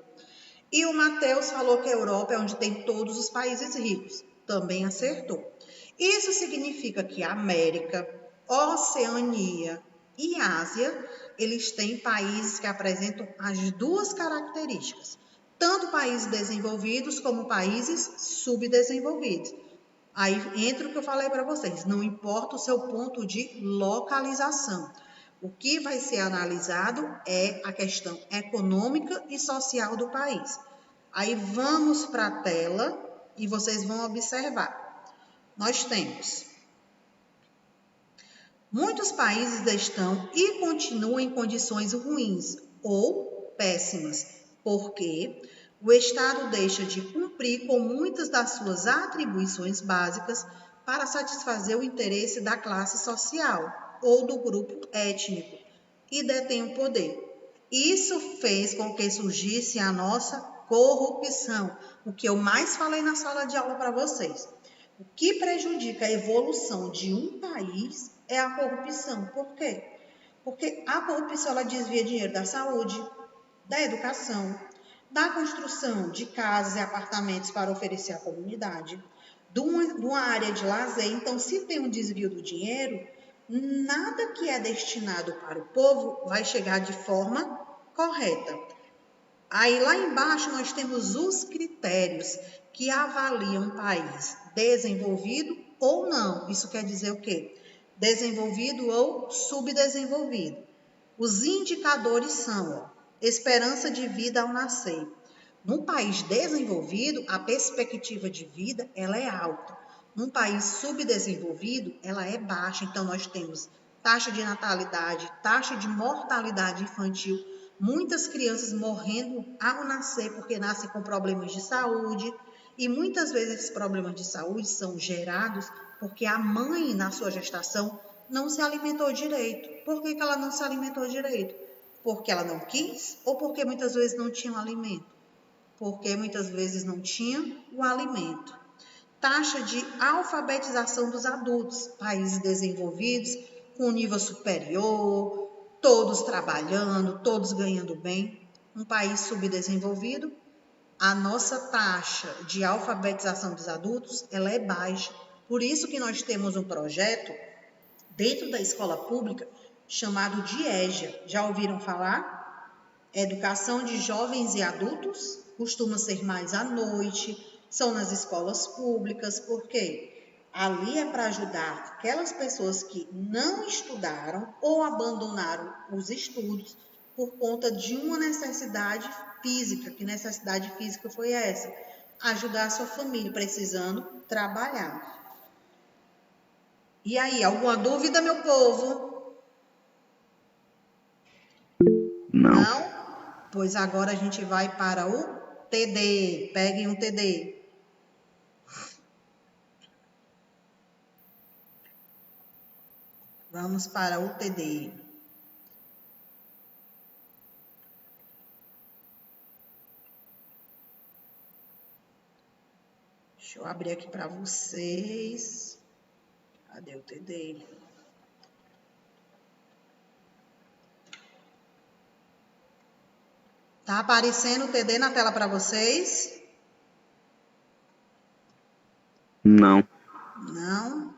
E o Matheus falou que a Europa é onde tem todos os países ricos, também acertou. Isso significa que a América, Oceania e Ásia, eles têm países que apresentam as 2 características, tanto países desenvolvidos como países subdesenvolvidos. Aí entra o que eu falei para vocês, não importa o seu ponto de localização. O que vai ser analisado é a questão econômica e social do país. Aí vamos para a tela e vocês vão observar. Nós temos muitos países estão e continuam em condições ruins ou péssimas, porque o Estado deixa de cumprir com muitas das suas atribuições básicas para satisfazer o interesse da classe social ou do grupo étnico e detém o poder. Isso fez com que surgisse a nossa corrupção, o que eu mais falei na sala de aula para vocês. O que prejudica a evolução de um país é a corrupção. Por quê? Porque a corrupção ela desvia dinheiro da saúde, da educação, da construção de casas e apartamentos para oferecer à comunidade, de uma área de lazer. Então, se tem um desvio do dinheiro, nada que é destinado para o povo vai chegar de forma correta. Aí lá embaixo nós temos os critérios que avaliam um país desenvolvido ou não. Isso quer dizer o quê? Desenvolvido ou subdesenvolvido. Os indicadores são esperança de vida ao nascer. Num país desenvolvido, a perspectiva de vida ela é alta. Num país subdesenvolvido, ela é baixa. Então, nós temos taxa de natalidade, taxa de mortalidade infantil, muitas crianças morrendo ao nascer porque nascem com problemas de saúde. E muitas vezes esses problemas de saúde são gerados porque a mãe, na sua gestação, não se alimentou direito. Por que ela não se alimentou direito? Porque ela não quis ou porque muitas vezes não tinha um alimento? Porque muitas vezes não tinha o alimento. Taxa de alfabetização dos adultos, países desenvolvidos com nível superior, todos trabalhando, todos ganhando bem. Um país subdesenvolvido, a nossa taxa de alfabetização dos adultos ela é baixa. Por isso que nós temos um projeto dentro da escola pública chamado DIEJA. Já ouviram falar? Educação de jovens e adultos, costuma ser mais à noite, são nas escolas públicas, porque ali é para ajudar aquelas pessoas que não estudaram ou abandonaram os estudos por conta de uma necessidade física. Que necessidade física foi essa? Ajudar a sua família precisando trabalhar. E aí, alguma dúvida, meu povo? Não. Pois agora a gente vai para o TD. Peguem um TD. Vamos para o TD. Deixa eu abrir aqui para vocês. Cadê o TD? Tá aparecendo o TD na tela para vocês? Não. Não?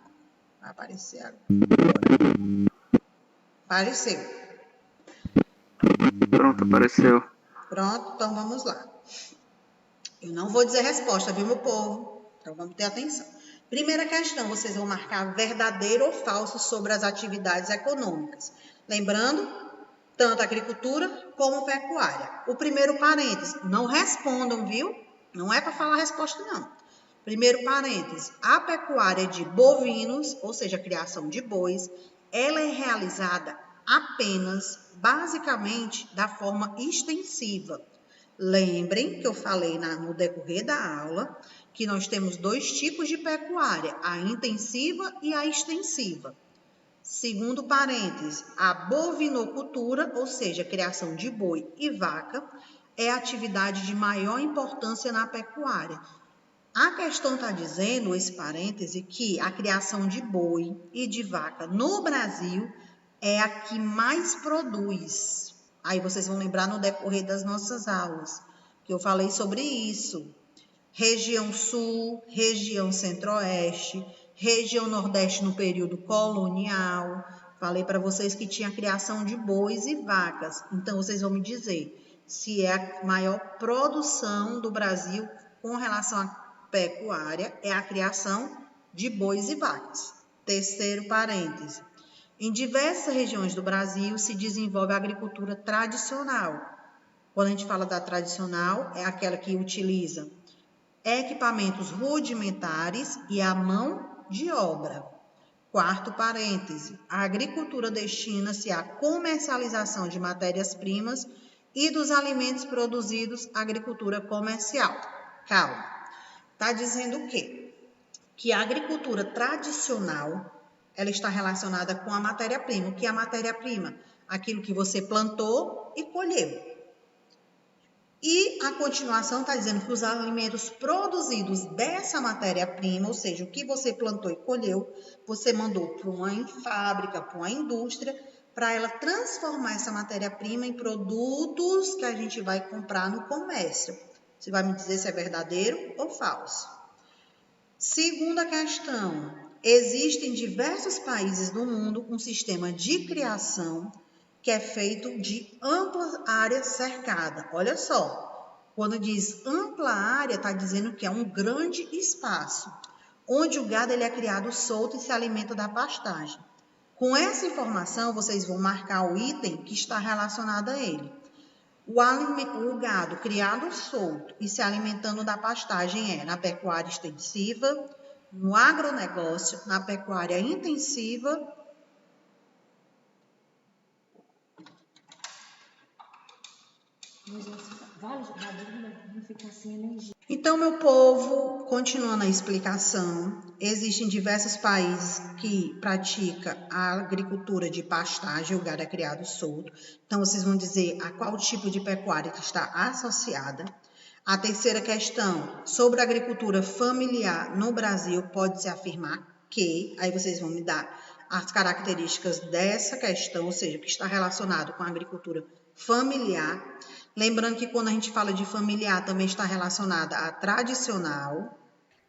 Vai aparecer agora. Apareceu. Pronto, apareceu. Pronto, então vamos lá. Eu não vou dizer resposta, viu, meu povo? Então vamos ter atenção. Primeira questão, vocês vão marcar verdadeiro ou falso sobre as atividades econômicas. Lembrando, tanto agricultura como pecuária. O primeiro parênteses, não respondam, viu? Não é para falar a resposta, não. Primeiro parênteses, a pecuária de bovinos, ou seja, a criação de bois, ela é realizada apenas, basicamente, da forma extensiva. Lembrem que eu falei no decorrer da aula que nós temos dois tipos de pecuária, a intensiva e a extensiva. Segundo parênteses, a bovinocultura, ou seja, a criação de boi e vaca, é a atividade de maior importância na pecuária. A questão está dizendo, esse parêntese, que a criação de boi e de vaca no Brasil é a que mais produz. Aí vocês vão lembrar no decorrer das nossas aulas, que eu falei sobre isso. Região Sul, região Centro-Oeste, região Nordeste no período colonial. Falei para vocês que tinha a criação de bois e vacas. Então, vocês vão me dizer se é a maior produção do Brasil com relação à pecuária, é a criação de bois e vacas. Terceiro parêntese. Em diversas regiões do Brasil se desenvolve a agricultura tradicional. Quando a gente fala da tradicional, é aquela que utiliza equipamentos rudimentares e a mão de obra. Quarto parêntese, a agricultura destina-se à comercialização de matérias-primas e dos alimentos produzidos à agricultura comercial. Calma, está dizendo o quê? Que a agricultura tradicional, ela está relacionada com a matéria-prima. O que é a matéria-prima? Aquilo que você plantou e colheu. E a continuação está dizendo que os alimentos produzidos dessa matéria-prima, ou seja, o que você plantou e colheu, você mandou para uma fábrica, para uma indústria, para ela transformar essa matéria-prima em produtos que a gente vai comprar no comércio. Você vai me dizer se é verdadeiro ou falso. Segunda questão. Existem diversos países do mundo um sistema de criação que é feito de ampla área cercada. Olha só, quando diz ampla área, está dizendo que é um grande espaço, onde o gado ele é criado solto e se alimenta da pastagem. Com essa informação, vocês vão marcar o item que está relacionado a ele. O gado criado solto e se alimentando da pastagem é na pecuária extensiva, no agronegócio, na pecuária intensiva. Então, meu povo, continuando a explicação, existem diversos países que praticam a agricultura de pastagem, o gado é criado solto. Então, vocês vão dizer a qual tipo de pecuária que está associada. A terceira questão, sobre a agricultura familiar no Brasil, pode-se afirmar que, aí vocês vão me dar as características dessa questão, ou seja, que está relacionado com a agricultura familiar. Lembrando que quando a gente fala de familiar, também está relacionada à tradicional.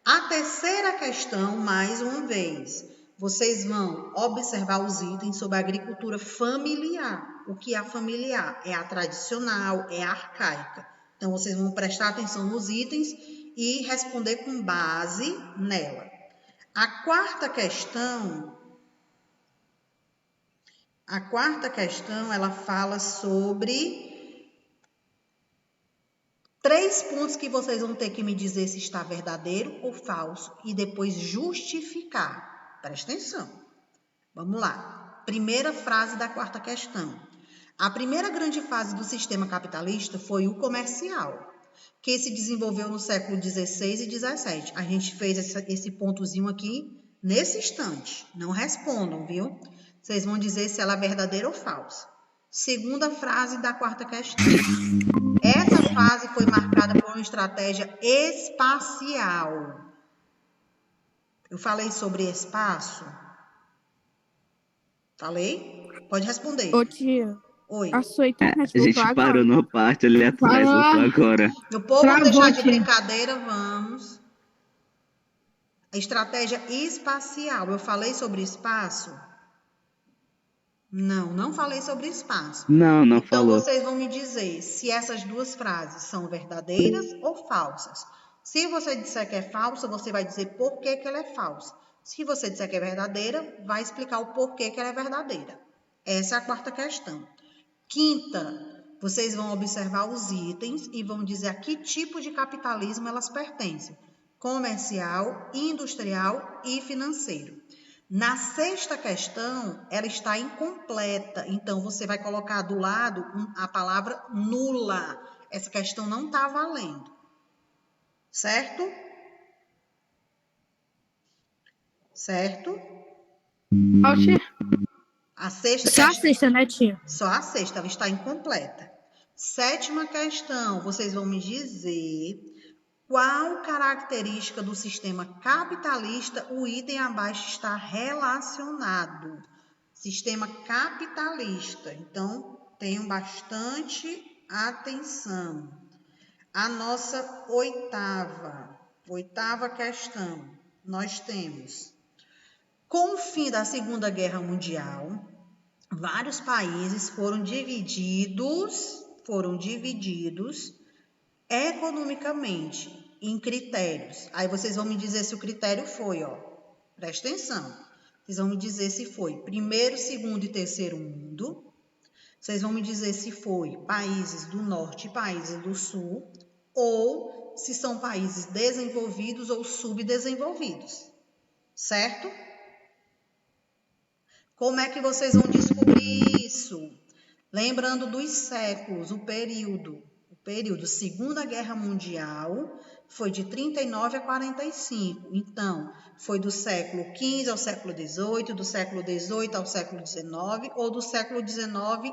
A terceira questão, mais uma vez, vocês vão observar os itens sobre a agricultura familiar. O que é a familiar? É a tradicional, é a arcaica. Então, vocês vão prestar atenção nos itens e responder com base nela. A quarta questão, ela fala sobre 3 pontos que vocês vão ter que me dizer se está verdadeiro ou falso e depois justificar. Presta atenção. Vamos lá. Primeira frase da quarta questão. A primeira grande fase do sistema capitalista foi o comercial, que se desenvolveu no século XVI e XVII. A gente fez esse pontozinho aqui nesse instante. Não respondam, viu? Vocês vão dizer se ela é verdadeira ou falsa. Segunda frase da quarta questão. Essa fase foi marcada por uma estratégia espacial. Eu falei sobre espaço? Falei? Pode responder. Ô, tia. Oi. A sua internet A gente voltou parou agora. numa parte ali atrás, Vai lá. voltou agora. Meu povo, vamos Travou, deixar de tia. brincadeira, vamos. A estratégia espacial. Eu falei sobre espaço? Não falei sobre espaço. Não Então, falou. vocês vão me dizer se essas duas frases são verdadeiras ou falsas. Se você disser que é falsa, você vai dizer por que ela é falsa. Se você disser que é verdadeira, vai explicar o porquê que ela é verdadeira. Essa é a quarta questão. Quinta, vocês vão observar os itens e vão dizer a que tipo de capitalismo elas pertencem. Comercial, industrial e financeiro. Na sexta questão, ela está incompleta, então você vai colocar do lado a palavra nula. Essa questão não está valendo, certo? Certo? Ó, tia. A sexta Só a questão, sexta, né, tia? só a sexta, ela está incompleta. Sétima questão, vocês vão me dizer qual característica do sistema capitalista o item abaixo está relacionado. Sistema capitalista. Então, tenham bastante atenção. A nossa oitava questão, nós temos: com o fim da Segunda Guerra Mundial, vários países foram divididos economicamente em critérios. Aí vocês vão me dizer se o critério foi, presta atenção. Vocês vão me dizer se foi primeiro, segundo e terceiro mundo. Vocês vão me dizer se foi países do norte e países do sul, ou se são países desenvolvidos ou subdesenvolvidos. Certo? Como é que vocês vão descobrir isso? Lembrando dos séculos, o período Segunda Guerra Mundial foi de 39 a 45. Então, foi do século XV ao século XVIII, do século XVIII ao século XIX ou do século XIX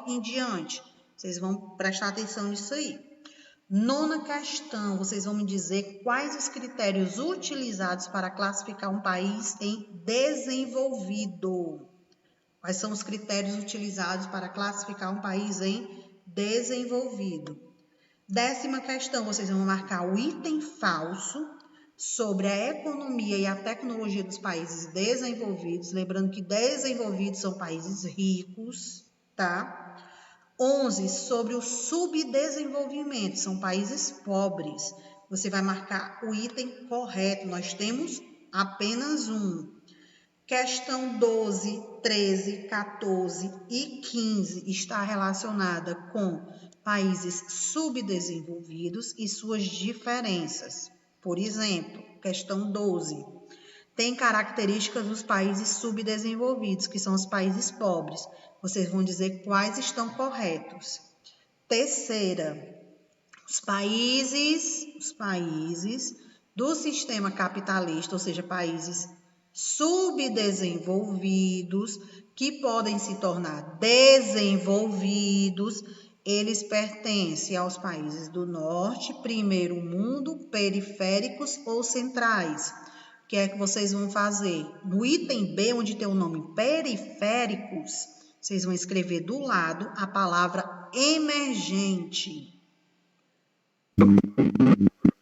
em diante. Vocês vão prestar atenção nisso aí. Nona questão, vocês vão me dizer quais os critérios utilizados para classificar um país em desenvolvido. Quais são os critérios utilizados para classificar um país em desenvolvido? 10ª questão, vocês vão marcar o item falso sobre a economia e a tecnologia dos países desenvolvidos. Lembrando que desenvolvidos são países ricos, tá? 11, sobre o subdesenvolvimento, são países pobres. Você vai marcar o item correto, nós temos apenas um. Questão 12, 13, 14 e 15 está relacionada com países subdesenvolvidos e suas diferenças. Por exemplo, questão 12. Tem características dos países subdesenvolvidos, que são os países pobres. Vocês vão dizer quais estão corretos. Terceira, os países do sistema capitalista, ou seja, países subdesenvolvidos, que podem se tornar desenvolvidos, eles pertencem aos países do norte, primeiro mundo, periféricos ou centrais. O que é que vocês vão fazer? No item B, onde tem o nome periféricos, vocês vão escrever do lado a palavra emergente.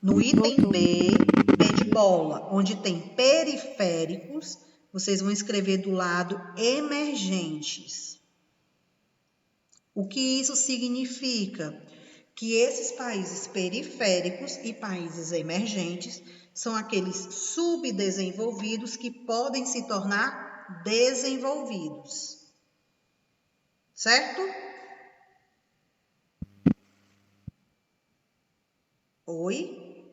No item B de bola, onde tem periféricos, vocês vão escrever do lado emergentes. O que isso significa? Que esses países periféricos e países emergentes são aqueles subdesenvolvidos que podem se tornar desenvolvidos. Certo? Oi?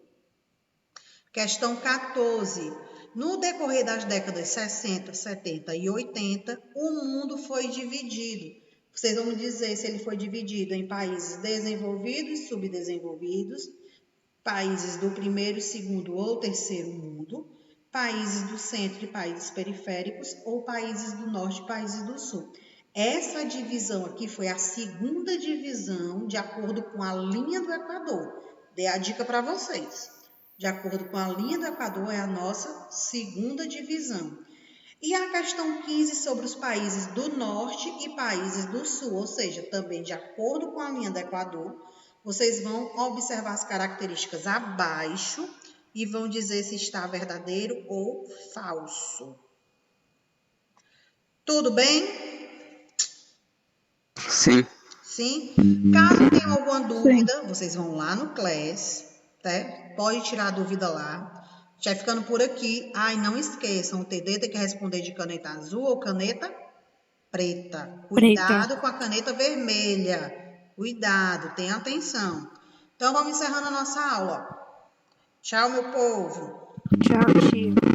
Questão 14. No decorrer das décadas 60, 70 e 80, o mundo foi dividido. Vocês vão dizer se ele foi dividido em países desenvolvidos e subdesenvolvidos, países do primeiro, segundo ou terceiro mundo, países do centro e países periféricos, ou países do norte e países do sul. Essa divisão aqui foi a segunda divisão de acordo com a linha do Equador. Dei a dica para vocês. De acordo com a linha do Equador, é a nossa segunda divisão. E a questão 15 sobre os países do norte e países do sul, ou seja, também de acordo com a linha do Equador, vocês vão observar as características abaixo e vão dizer se está verdadeiro ou falso. Tudo bem? Sim. Sim? Caso tenham alguma dúvida, vocês vão lá no Class, tá? Pode tirar a dúvida lá. Já ficando por aqui. Ai, não esqueçam, o TD tem que responder de caneta azul ou caneta preta. Cuidado com a caneta vermelha. Cuidado, tenha atenção. Então, vamos encerrando a nossa aula. Tchau, meu povo. Tchau, tia.